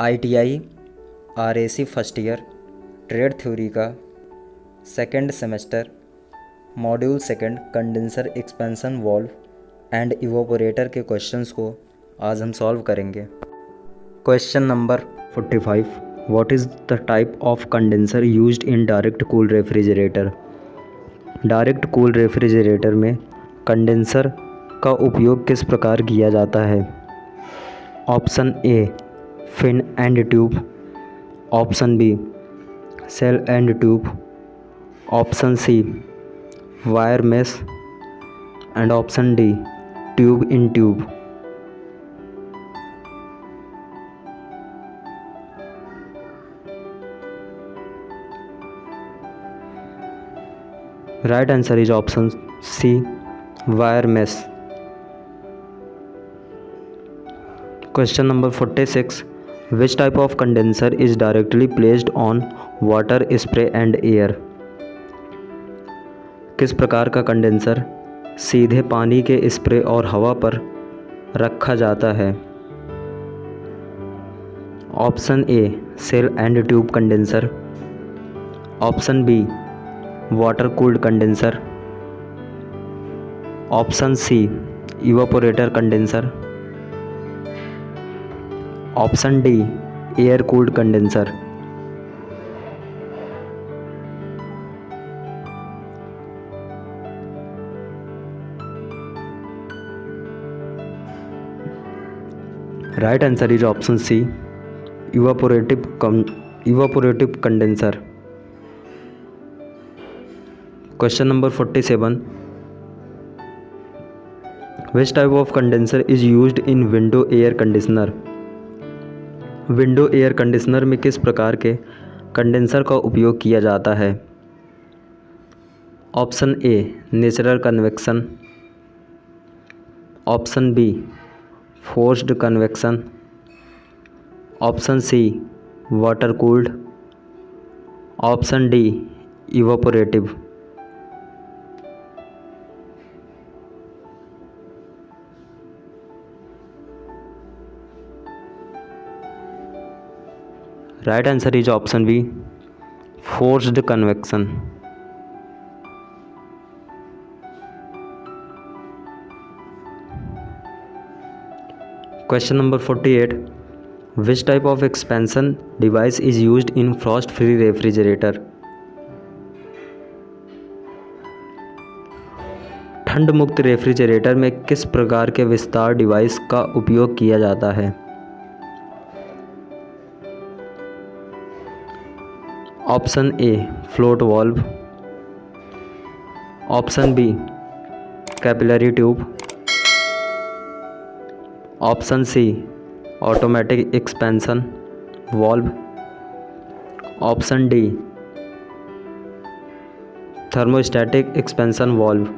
ITI RAC first year trade theory का second semester module second condenser expansion valve and evaporator के questions को आज हम solve करेंगे। Question number 45, what is the type of condenser used in direct cool refrigerator. Direct cool refrigerator में condenser का उपयोग किस प्रकार किया जाता है। Option A fin and tube, option B shell and tube, option C wire mesh and option D tube in tube. Right answer is option C wire mesh. Question number 46, which type of condenser is directly placed on water spray and air. किस प्रकार का condenser सीधे पानी के spray और हवा पर रखा जाता है। Option A shell and tube condenser, option B water cooled condenser, option C evaporator condenser, option D air cooled condenser. Right answer is option C evaporative condenser. Question number 47, which type of condenser is used in window air conditioner. Window air conditioner में किस प्रकार के condenser का उपयोग किया जाता है। Option A natural convection, option B forced convection, option C water cooled, option D evaporative. Right answer is option B forced convection. Question number 48, which type of expansion device is used in frost free refrigerator. ठंड मुक्त refrigerator में किस प्रकार के विस्तार device का उपयोग किया जाता है। Option A float valve, option B capillary tube, option C automatic expansion valve, option D thermostatic expansion valve.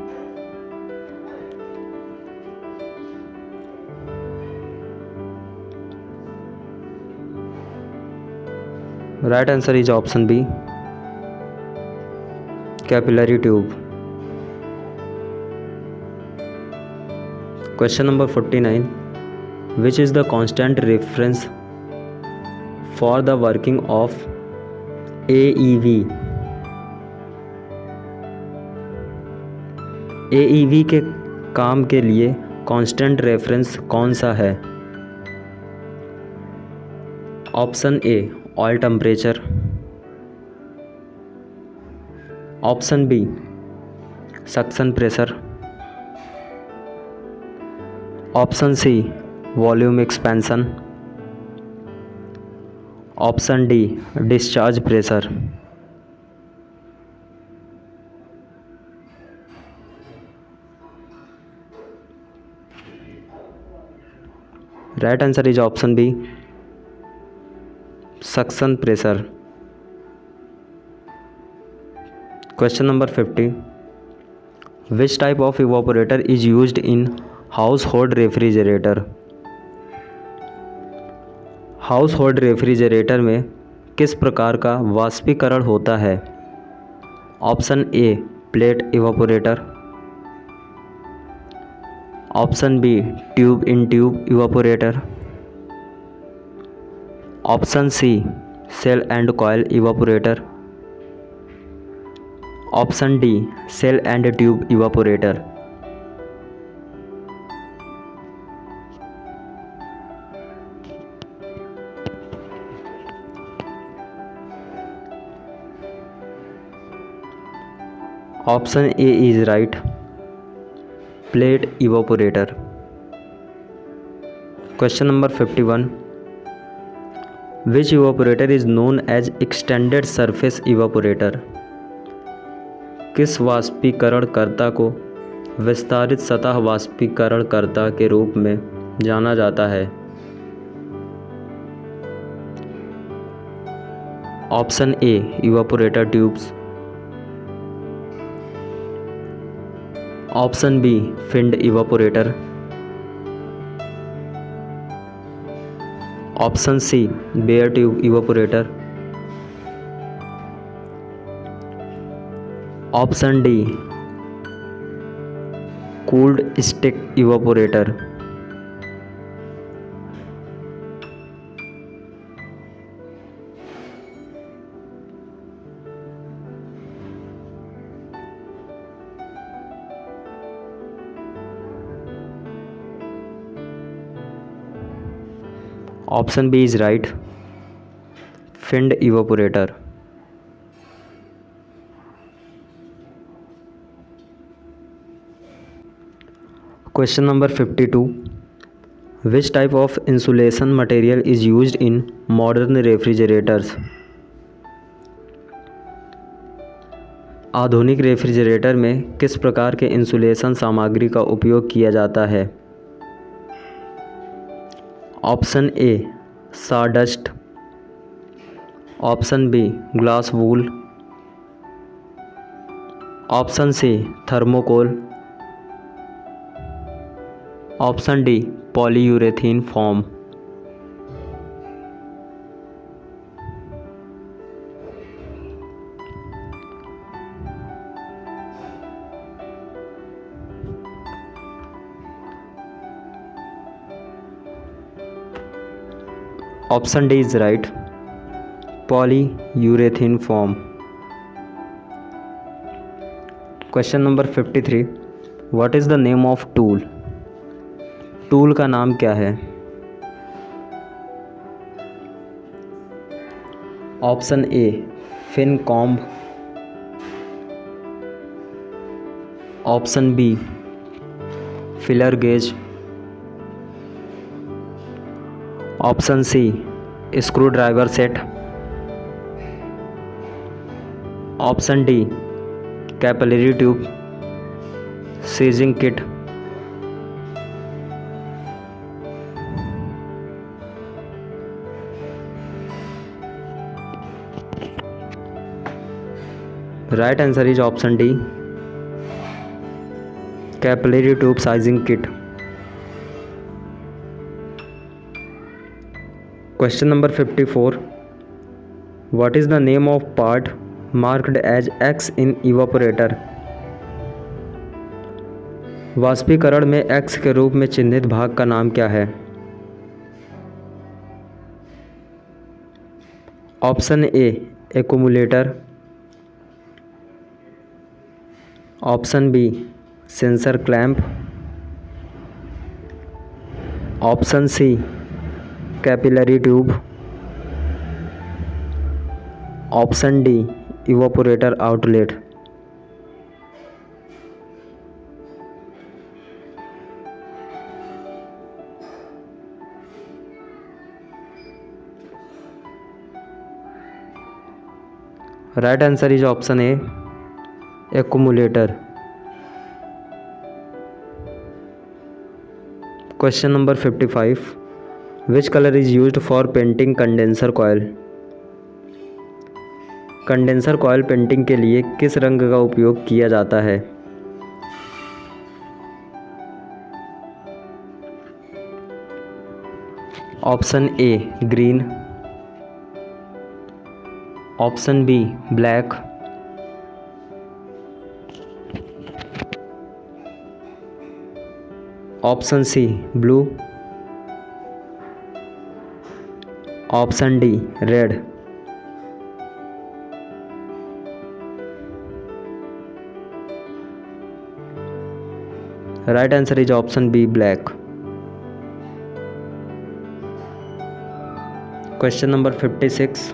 Right answer is option B capillary tube. Question number 49, which is the constant reference for the working of AEV। AEV के काम के लिए constant reference कौन सा है। Option A oil temperature, option B suction pressure, option C volume expansion, option D discharge pressure. Right answer is option B suction pressure. Question number 50, which type of evaporator is used in household refrigerator. Household refrigerator में किस प्रकार का वाष्पीकरण होता है। Option A plate evaporator, option B tube in tube evaporator, option C shell and coil evaporator, option D shell and tube evaporator, option A is right, plate evaporator. Question number 51, which evaporator is known as extended surface evaporator? किस वाष्पीकरणकर्ता को विस्तारित सतह वाष्पीकरणकर्ता के रूप में जाना जाता है? Option A evaporator tubes, option B finned evaporator, option C bare tube evaporator, option D cooled stick evaporator. Option B is right, finned evaporator. Question number 52, which type of insulation material is used in modern refrigerators? आधुनिक refrigerator में किस प्रकार के insulation सामग्री का उपयोग किया जाता है? Option A sawdust, option B glass wool, option C thermocol, option D polyurethane foam. Option D is right, polyurethane foam. Question number 53, what is the name of tool? Tool का नाम क्या है? Option A fin comb, option B feeler gauge, option C screwdriver set, option D capillary tube sizing kit. Right answer is option D capillary tube sizing kit. Question number 54, what is the name of part marked as X in evaporator? वाष्पीकरण में x के रूप में चिन्हित भाग का नाम क्या है? Option A accumulator, option B sensor clamp, option C capillary tube, option D evaporator outlet. Right answer is option A accumulator. Question number 55, which colour is used for painting condenser coil? Condenser coil painting के लिए किस रंग का उपयोग किया जाता है? Option A green, option B black, option C blue, option D red. Right answer is option B black. Question number 56,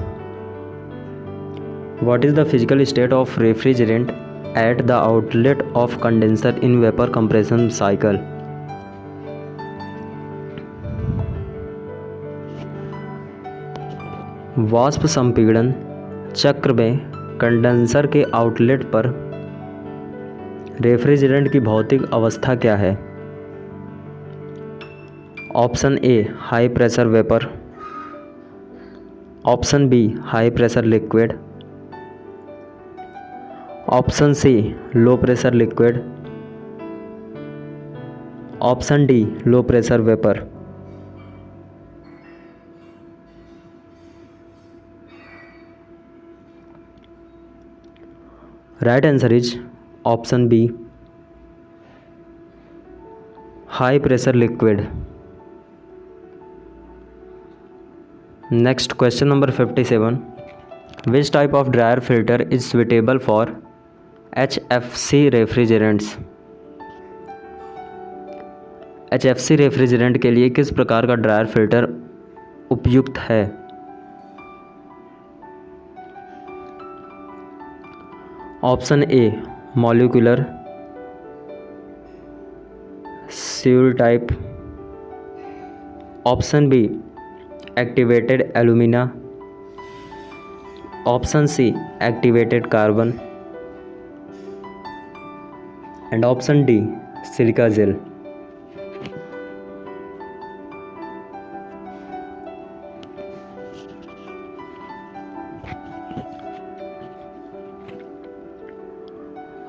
what is the physical state of refrigerant at the outlet of condenser in vapour compression cycle? वाष्प संपीड़न चक्र में condenser के outlet पर refrigerant की भौतिक अवस्था क्या है? Option A high pressure vapour, option B high pressure liquid, option C low pressure liquid, option D low pressure vapour. Right answer is option B high pressure liquid. Next question number 57, which type of drier filter is suitable for HFC refrigerants? HFC refrigerant के लिए किस प्रकार का drier filter उपयुक्त है? Option A molecular seal type, option B activated alumina, option C activated carbon and option D silica gel.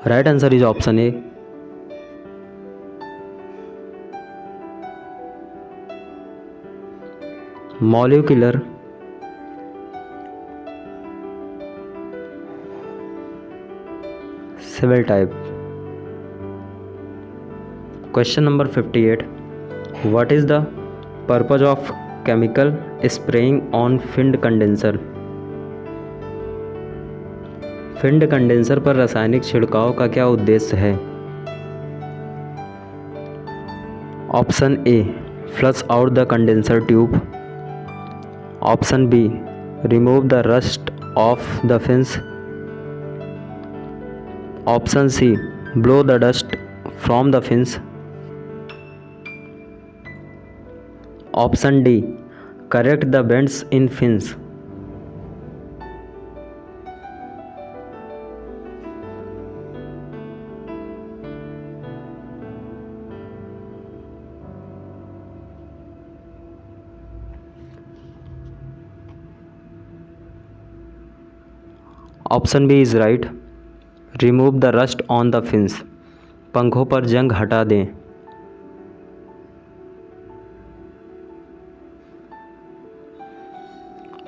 Right answer is option A molecular civil type. Question number 58, what is the purpose of chemical spraying on finned condenser? Finned condenser पर रासायनिक छिड़काव का क्या उद्देश्य है? Option A flush out the condenser tube, option B remove the rust of the fins, option C blow the dust from the fins, option D correct the bends in fins. Option B is right, remove the rust on the fins, पंखों पर जंग हटा दें।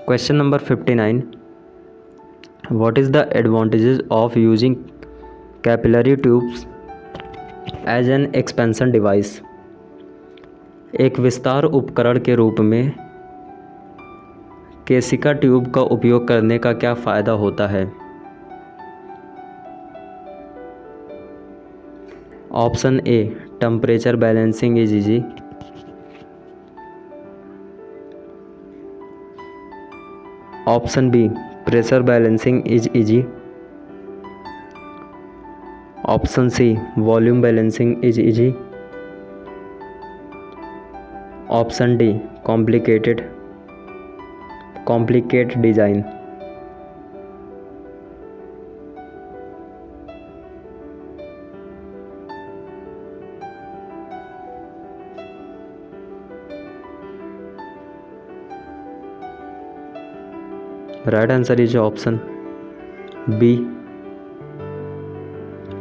Question number 59, what is the advantages of using capillary tubes as an expansion device? एक विस्तार उपकरण के रूप में केशिका ट्यूब का उपयोग करने का क्या फ़ायदा होता है? Option A temperature balancing is easy, option B pressure balancing is easy, option C volume balancing is easy, option D complicate design. Right answer is option B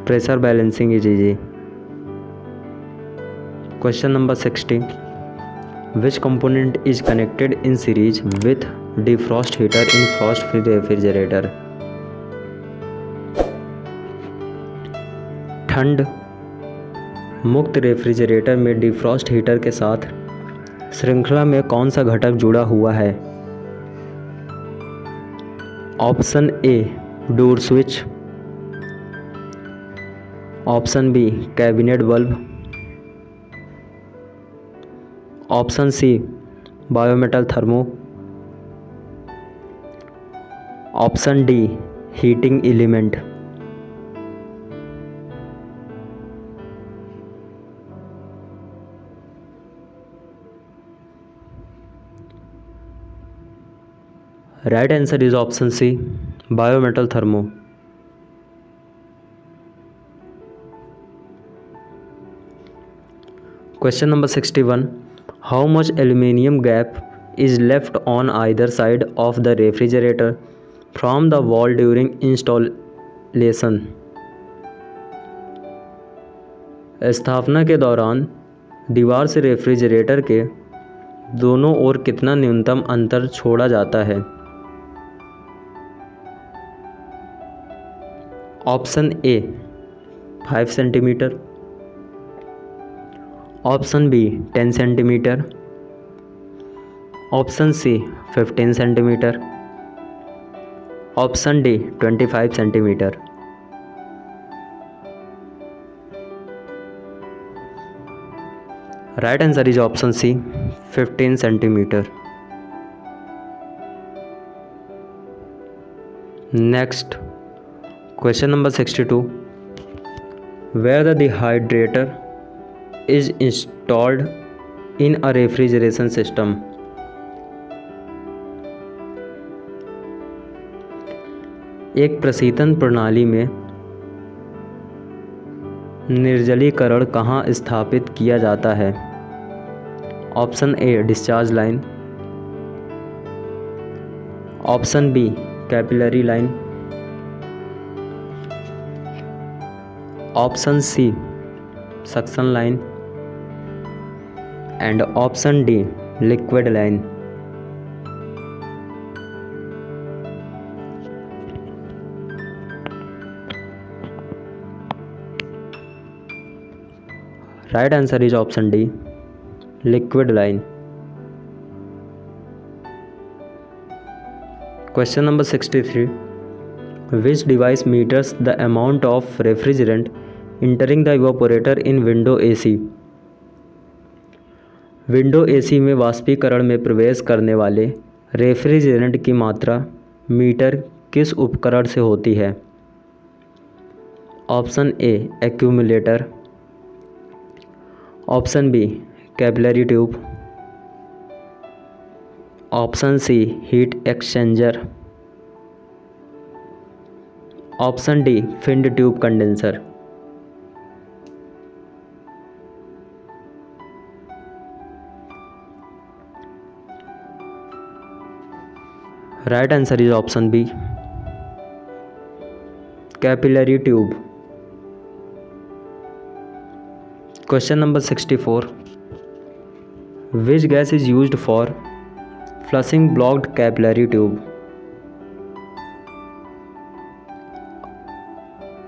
pressure balancing is easy. Question number 60, which component is connected in series with defrost heater in frost free refrigerator? ठंड मुक्त refrigerator में defrost heater के साथ श्रृंखला में कौन सा घटक जुड़ा हुआ है? Option A door switch, option B cabinet bulb, option C bimetal thermo, option D heating element. Right answer is option C bimetal thermo. Question number 61, how much aluminium gap is left on either side of the refrigerator from the wall during installation। स्थापना के दौरान दीवार से refrigerator के दोनों ओर कितना न्यूनतम अंतर छोड़ा जाता है। Option A 5 centimetre, option B 10 centimetre, option C 15 centimetre, option D 25 centimetre. Right answer is option C 15 centimetre. Next question number 62, where the dehydrator is installed in a refrigeration system. एक प्रशीतन प्रणाली में निर्जलीकरण कहाँ स्थापित किया जाता है। Option A discharge line, option B capillary line, option C suction line and option D liquid line. Right answer is option D liquid line. Question number 63, which device meters the amount of refrigerant entering the evaporator in window AC. Window AC में वाष्पीकरण में प्रवेश करने वाले refrigerant की मात्रा metre किस उपकरण से होती है। Option A accumulator, option B capillary tube, option C heat exchanger, option D finned tube condenser. Right answer is option B capillary tube. Question number 64, which gas is used for flushing blocked capillary tube.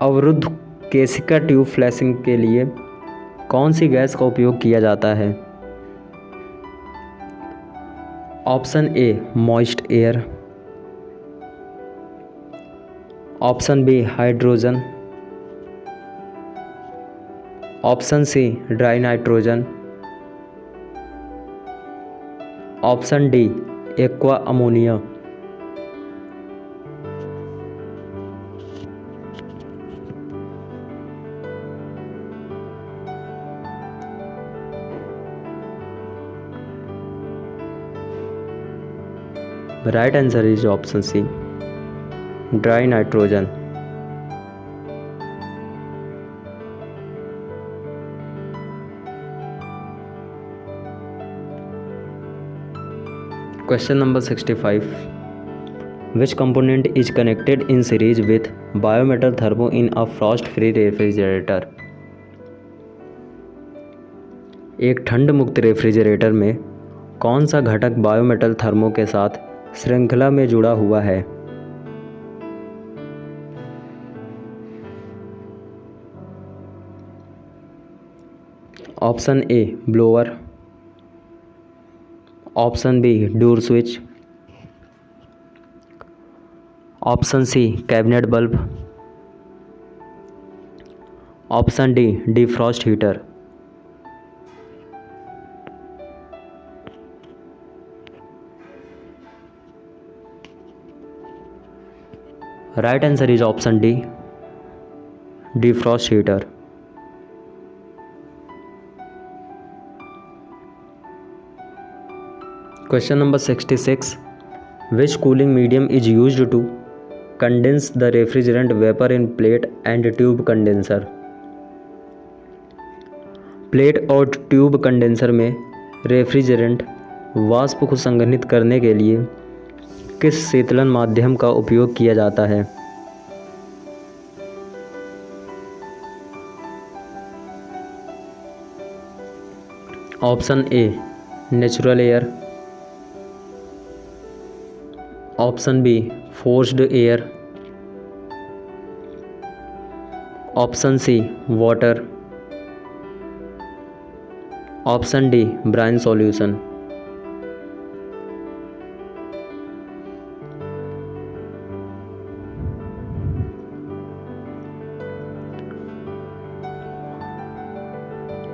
अवरुद्ध केशिका tube flushing के लिए कौन सी gas का उपयोग किया जाता है। Option A moist air, option B hydrogen, option C dry nitrogen, option D aqua ammonia. Right answer is option C dry nitrogen. Question number 65, which component is connected in series with biometal thermo in a frost free refrigerator। एक ठंड मुक्त refrigerator में कौन सा घटक biometal thermo के साथ श्रृंखला में जुड़ा हुआ है। Option A blower, option B door switch, option C cabinet bulb, option D defrost heater. Right answer is option D defrost heater. Question number 66. Which cooling medium is used to condense the refrigerant vapor in plate and tube condenser? Plate और tube condenser में refrigerant वाष्प को संघनित करने के लिए किस शीतलन माध्यम का उपयोग किया जाता है? Option A natural air, option B forced air, option C water, option D brine solution.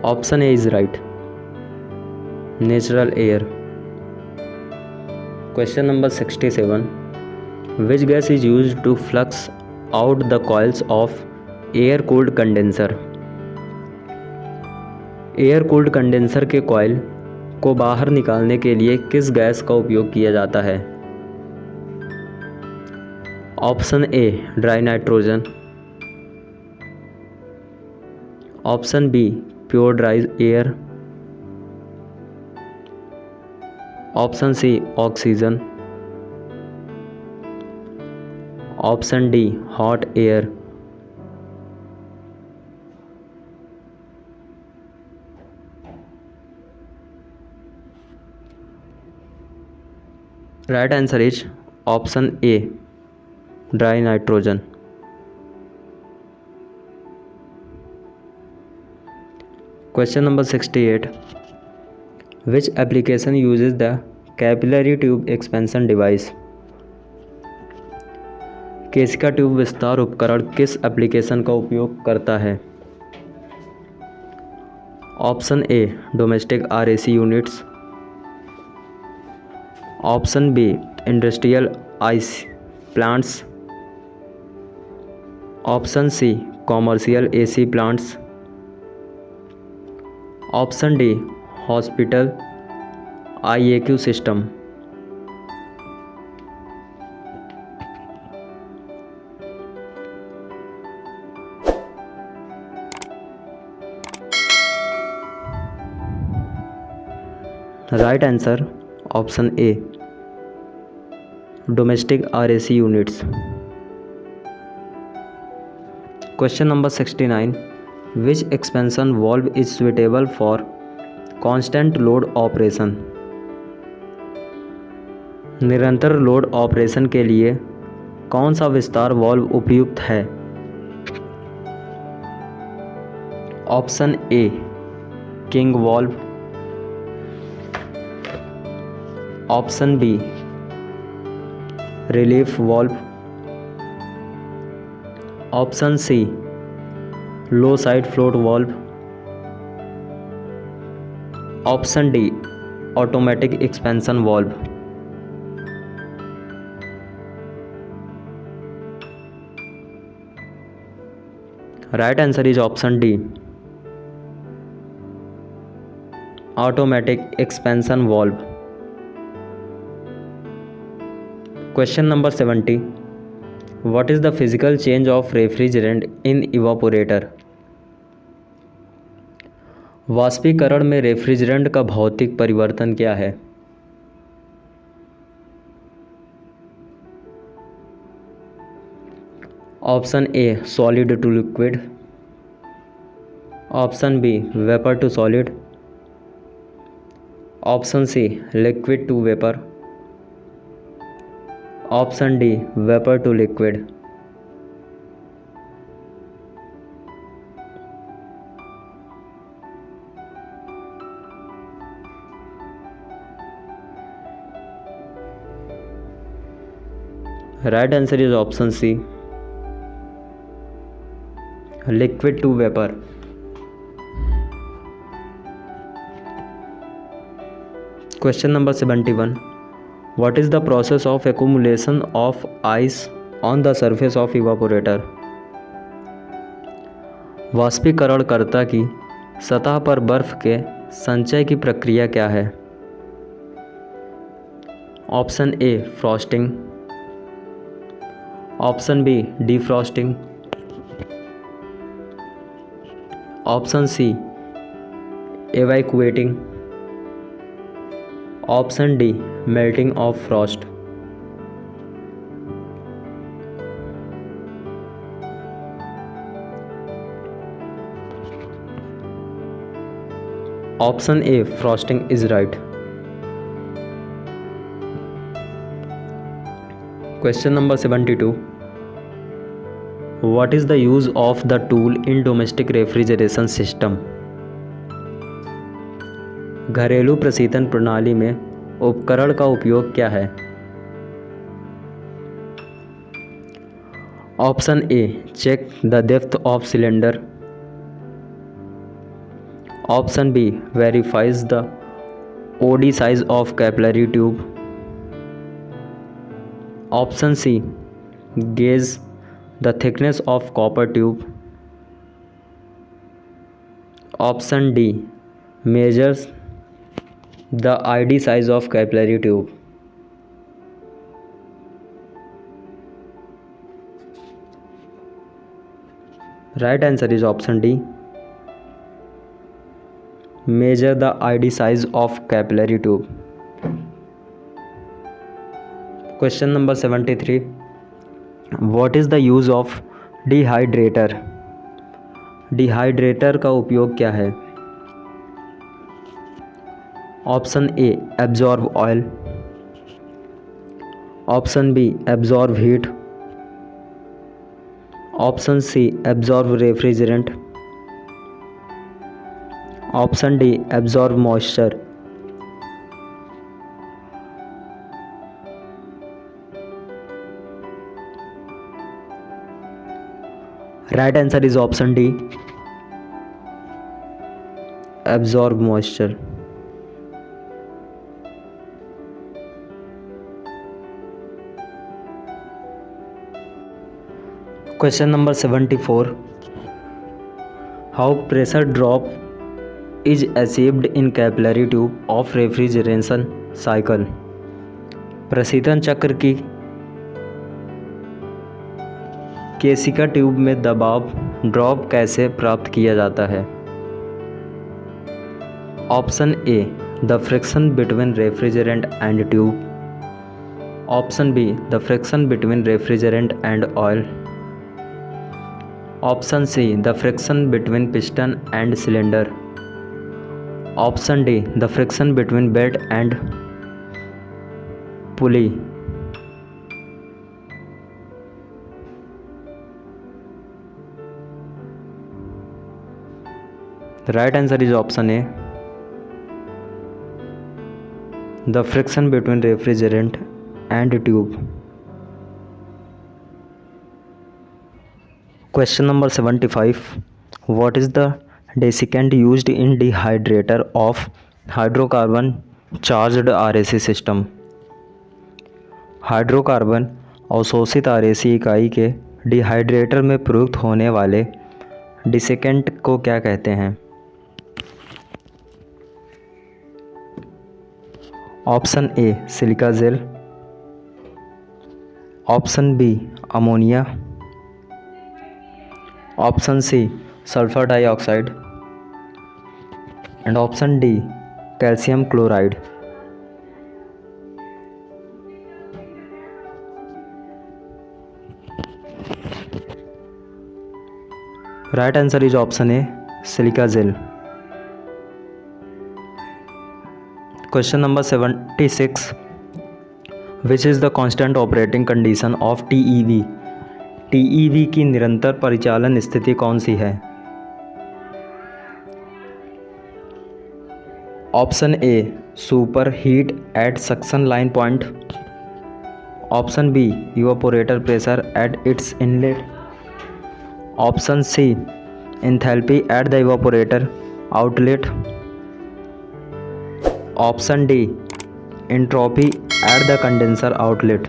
Option A is right, natural air. Question number 67. Which gas is used to flux out the coils of air-cooled condenser? Air-cooled condenser के coil को बाहर निकालने के लिए किस gas का उपयोग किया जाता है? Option A dry nitrogen, option B pure dry air, option C oxygen, option D hot air. Right answer is option A dry nitrogen. Question number 68. Which application uses the capillary tube expansion device? केशिका tube विस्तार उपकरण किस application का उपयोग करता है? Option A domestic RAC units, option B industrial ice plants, option C commercial AC plants, option D hospital IAQ system. Right answer option A domestic RAC units. Question number 69. Which expansion valve is suitable for constant load operation? निरंतर load operation के लिए कौन सा विस्तार valve उपयुक्त है? Option A king valve, option B relief valve, option C low side float valve, option D automatic expansion valve. Right answer is option D automatic expansion valve. Question number 70. What is the physical change of refrigerant in evaporator? वाष्पीकरण में refrigerant का भौतिक परिवर्तन क्या है? Option A solid to liquid, option B vapour to solid, option C liquid to vapour, option D vapour to liquid. Right answer is option C, liquid to vapour. Question number 71, what is the process of accumulation of ice on the surface of evaporator? वाष्पीकरणकर्ता की सतह पर बर्फ के संचय की प्रक्रिया क्या है? Option A frosting, option B defrosting, option C evacuating, option D melting of frost. Option A frosting is right. Question number 72, what is the use of the tool in domestic refrigeration system? घरेलू प्रशीतन प्रणाली में उपकरण का उपयोग क्या है? Option A check the depth of cylinder, option B verifies the OD size of capillary tube, option C gauge the thickness of copper tube, option D measures the ID size of capillary tube. Right answer is option D, measure the ID size of capillary tube. Question number 73, what is the use of dehydrator? Dehydrator का उपयोग क्या है? Option A absorb oil, option B absorb heat, option C absorb refrigerant, option D absorb moisture. Right answer is option D absorb moisture. Question number 74, how pressure drop is achieved in capillary tube of refrigeration cycle? प्रशीतन चक्र की केशिका tube में दबाव drop कैसे प्राप्त किया जाता है? Option A the friction between refrigerant and tube, option be the friction between refrigerant and oil, option see the friction between piston and cylinder, option D the friction between belt and pulley. Right answer is option A the friction between refrigerant and tube. Question number 75, what is the desiccant used in dehydrator of hydrocarbon charged RAC system? Hydrocarbon अवशोषित RAC इकाई के dehydrator में प्रयुक्त होने वाले desiccant को क्या कहते हैं? Option A silica gel, option B ammonia, option C sulphur dioxide and option D calcium chloride. Right answer is option A silica gel. Question number 76, which is the constant operating condition of TEV? TEV की निरंतर परिचालन स्थिति कौन सी है? Option A super heat at suction line point, option B evaporator pressure at its inlet, option C enthalpy at the evaporator outlet, option D entropy at the condenser outlet.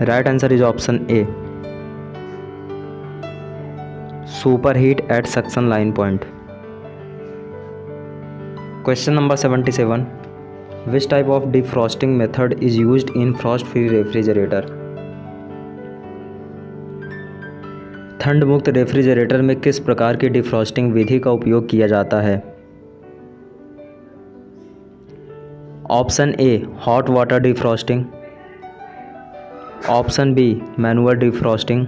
Right answer is option A, superheat at suction line point. Question number 77, which type of defrosting method is used in frost free refrigerator. ठंड मुक्त refrigerator में किस प्रकार की defrosting विधि का उपयोग किया जाता है। Option A hot water defrosting, option B manual defrosting,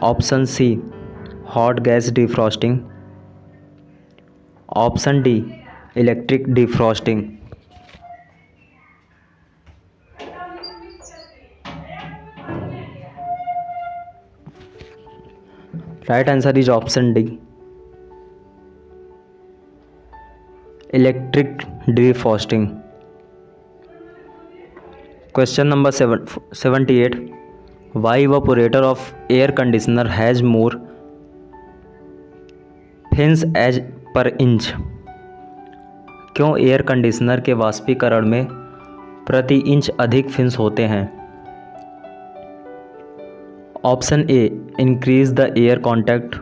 option C hot gas defrosting, option D electric defrosting. Right answer is option D, electric defrosting. Question number 78, why evaporator of air conditioner has more fins as per inch. क्यों air conditioner के वाष्पीकरण में प्रति inch अधिक fins होते हैं। Option A increase the air contact,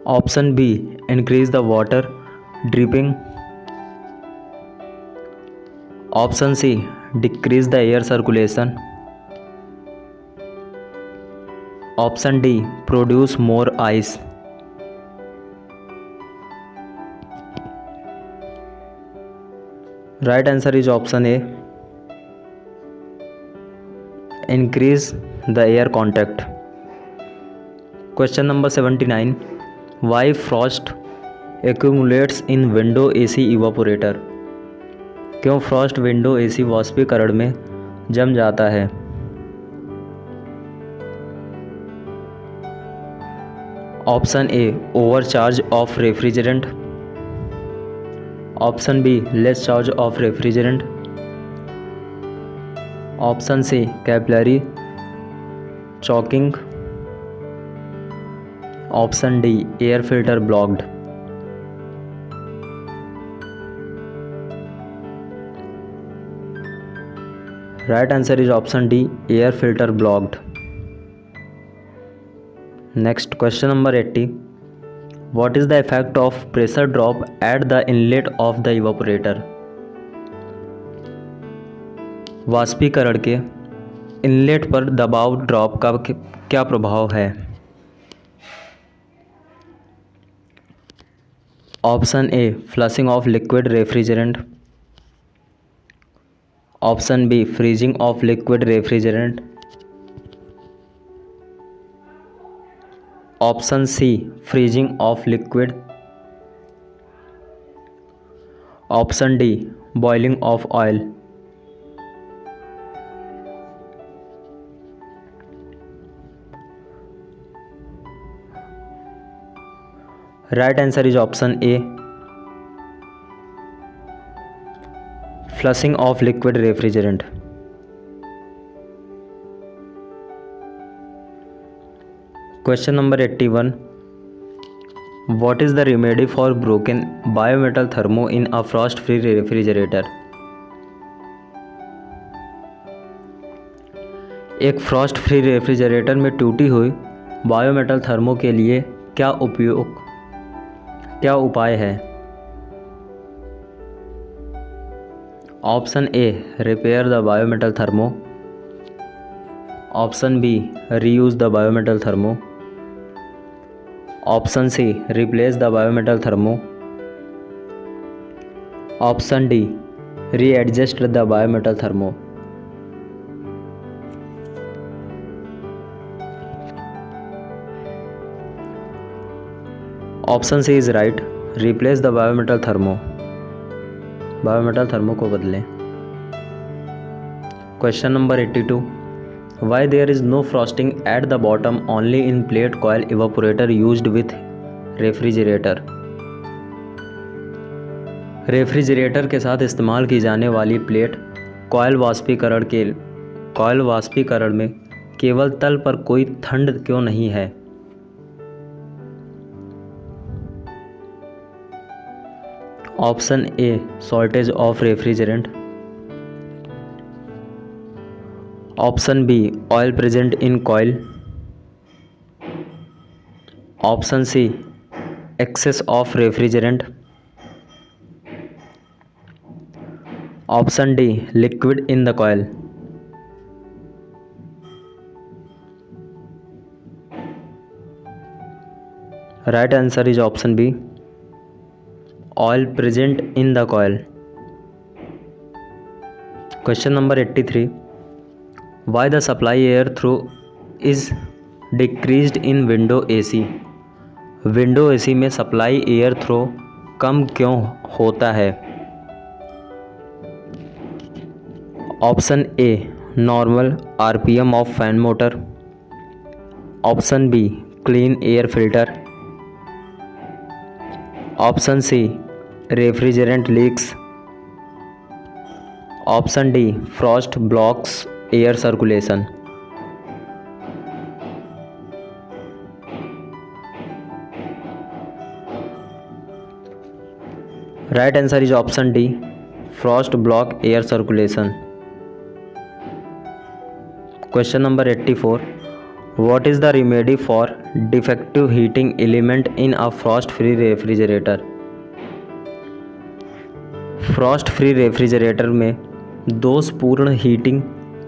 option B increase the water dripping, option C decrease the air circulation, option D produce more ice. Right answer is option A, increase the air contact। Question number 79, why frost accumulates in window AC evaporator। क्यों frost window AC वाष्पीकरण में जम जाता है। Option A overcharge of refrigerant, option B less charge of refrigerant, option C capillary choking, option D air filter blocked. Right answer is option D air filter blocked. Next question number 80, what is the effect of pressure drop at the inlet of the evaporator. वाष्पीकरण के inlet पर दबाव drop का क्या प्रभाव है। Option A flushing of liquid refrigerant, option B freezing of liquid refrigerant, option C freezing of liquid, option D boiling of oil. Right answer is option A flushing of liquid refrigerant. Question number 81, what is the remedy for broken bimetal thermo in a frost free refrigerator. एक frost free refrigerator में टूटी हुई biometal thermo के लिए क्या उपाय है। Option A repair the bimetal thermo, option B reuse the bimetal thermo, option C replace the bimetal thermo, option D readjust the bimetal thermo. Option C is right, replace the bimetal thermo, bimetal thermo को बदलें। Question number 82, Why there is no frosting at the bottom only in plate coil evaporator used with refrigerator? Refrigerator के साथ इस्तेमाल की जाने वाली plate coil वाष्पीकरण में केवल तल पर कोई ठंड क्यों नहीं है? Option A shortage of refrigerant, option B oil present in coil, option C excess of refrigerant, option D liquid in the coil. Right answer is option B oil present in the coil. Question number 83, why the supply air through is decreased in window AC? Window AC में supply air throw कम क्यों होता है? Option A normal RPM of fan motor, option B clean air filter, option C refrigerant leaks, option D frost blocks air circulation. Right answer is option D frost block air circulation. Question number 84, what is the remedy for defective heating element in a frost free refrigerator? Frost free refrigerator में दोषपूर्ण heating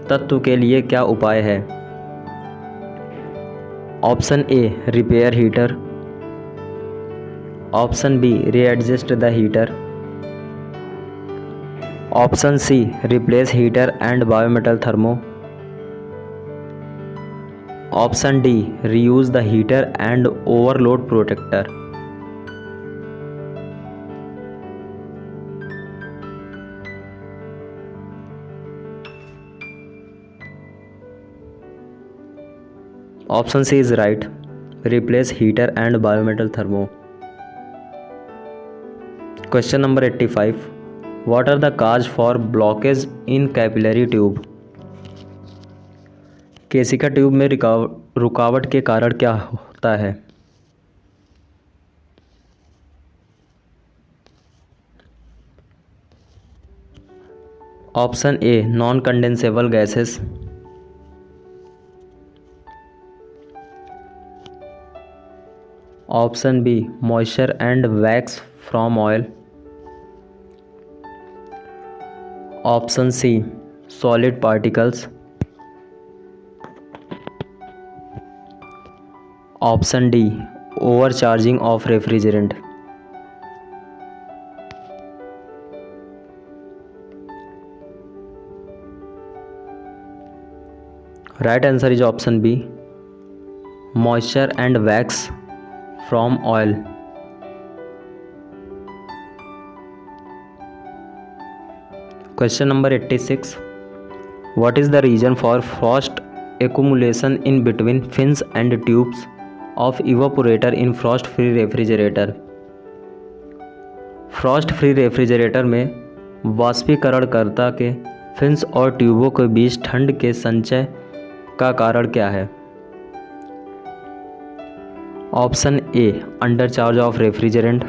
तत्व के लिए क्या उपाय है? Option A repair heater, option B readjust the heater, option C replace heater and bimetal thermo, option D reuse the heater and overload protector. Option C is right, replace heater and bimetal thermo. Question number 85, what are the cause for blockage in capillary tube? केशिका tube में रुकावट के कारण क्या होता है? Option A non condensable gases, option B moisture and wax from oil, option C solid particles, option D overcharging of refrigerant. Right answer is option B moisture and wax from oil. Question number 86, what is the reason for Frost accumulation in between fins and tubes of evaporator in frost free refrigerator? Frost free refrigerator में वाष्पीकरणकर्ता के fins और ट्यूबों के बीच ठंड के संचय का कारण क्या है? Option A undercharge of refrigerant,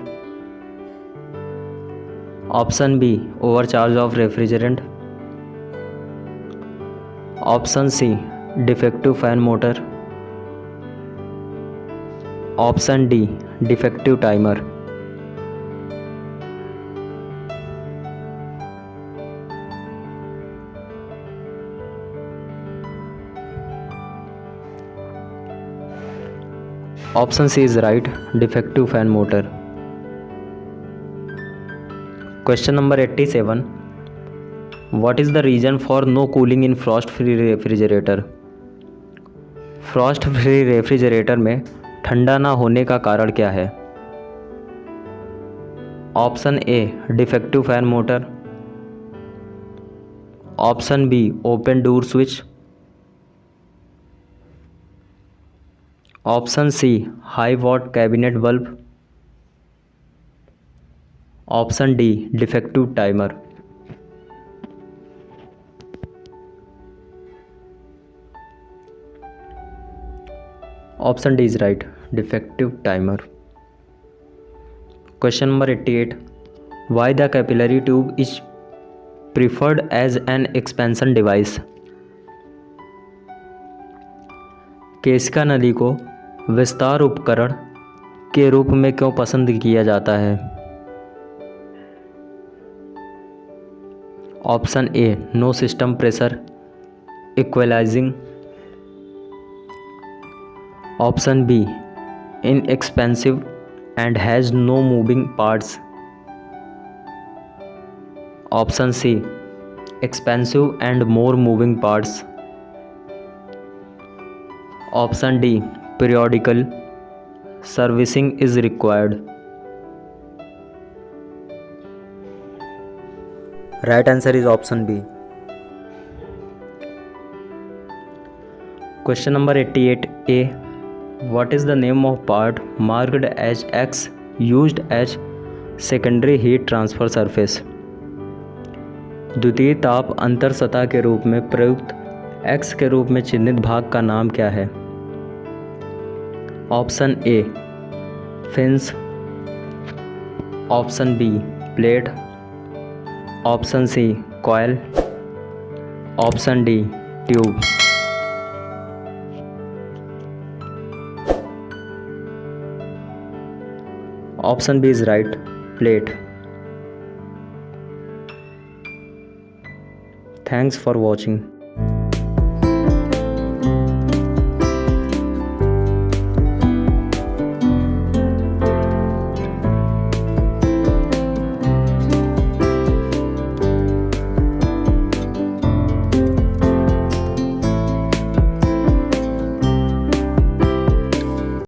option B overcharge of refrigerant, option C defective fan motor, option D defective timer. Option C is right, defective fan motor. Question number 87, what is the reason for no cooling in frost free refrigerator? Frost free refrigerator में ठंडा ना होने का कारण क्या है? Option A defective fan motor, option B open door switch, option C high watt cabinet bulb. Option D defective timer. Option D is right, defective timer. Question number 88, why the capillary tube is preferred as an expansion device. केशिका नली को विस्तार उपकरण के रूप में क्यों पसंद किया जाता है। Option A no system pressure equalising. Option B inexpensive and has no moving parts. Option C expensive and more moving parts. Option D periodical servicing is required। Right answer is option B। Question number 88A, what is the name of part marked as X used as secondary heat transfer surface। द्वितीय ताप अंतर सतह के रूप में प्रयुक्त X के रूप में चिन्हित भाग का नाम क्या है। Option A fins. Option B plate. Option C coil. Option D tube. Option B is right, plate. Thanks for watching.